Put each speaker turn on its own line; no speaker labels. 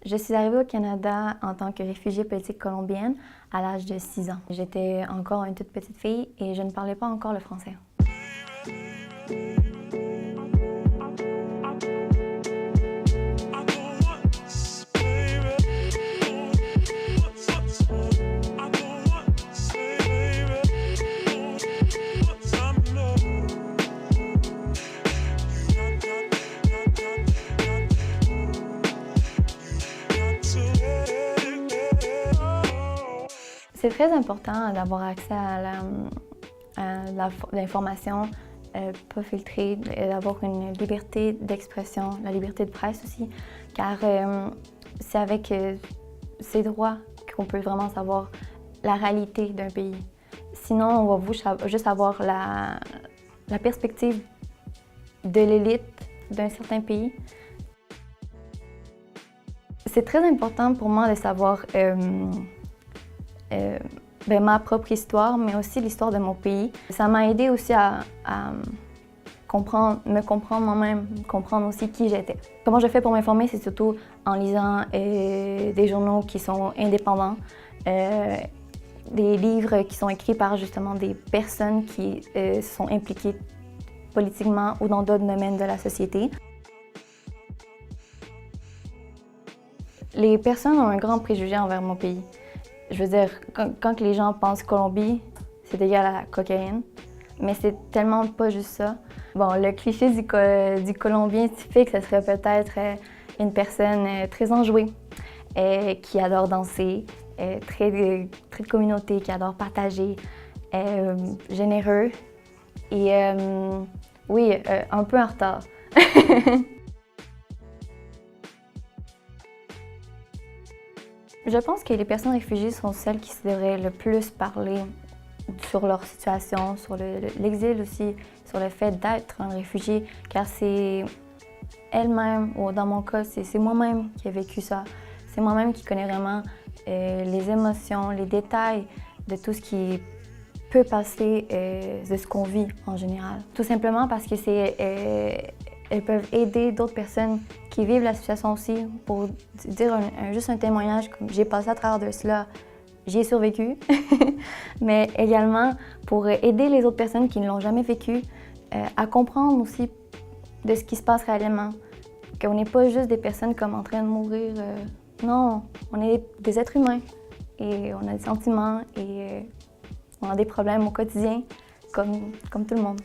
Je suis arrivée au Canada en tant que réfugiée politique colombienne à l'âge de 6 ans. J'étais encore une toute petite fille et je ne parlais pas encore le français. C'est très important d'avoir accès à l'information pas filtrée, d'avoir une liberté d'expression, la liberté de presse aussi, car c'est avec ces droits qu'on peut vraiment savoir la réalité d'un pays. Sinon, on va juste avoir la perspective de l'élite d'un certain pays. C'est très important pour moi de savoir ma propre histoire, mais aussi l'histoire de mon pays. Ça m'a aidé aussi à me comprendre moi-même, comprendre aussi qui j'étais. Comment je fais pour m'informer, c'est surtout en lisant des journaux qui sont indépendants, des livres qui sont écrits par justement des personnes qui sont impliquées politiquement ou dans d'autres domaines de la société. Les personnes ont un grand préjugé envers mon pays. Je veux dire, quand les gens pensent Colombie, c'est égal à la cocaïne, mais c'est tellement pas juste ça. Bon, le cliché du Colombien typique, ce serait peut-être une personne très enjouée, qui adore danser, très de communauté, qui adore partager, généreux et oui, un peu en retard. Je pense que les personnes réfugiées sont celles qui se devraient le plus parler sur leur situation, sur l'exil aussi, sur le fait d'être un réfugié, car c'est elle-même, ou dans mon cas, c'est moi-même qui ai vécu ça. C'est moi-même qui connais vraiment les émotions, les détails de tout ce qui peut passer, de ce qu'on vit en général. Tout simplement parce que elles peuvent aider d'autres personnes qui vivent la situation aussi pour dire juste un témoignage comme j'ai passé à travers de cela, j'y ai survécu, mais également pour aider les autres personnes qui ne l'ont jamais vécu à comprendre aussi de ce qui se passe réellement. Qu'on n'est pas juste des personnes comme en train de mourir, non, on est des êtres humains et on a des sentiments et on a des problèmes au quotidien comme tout le monde.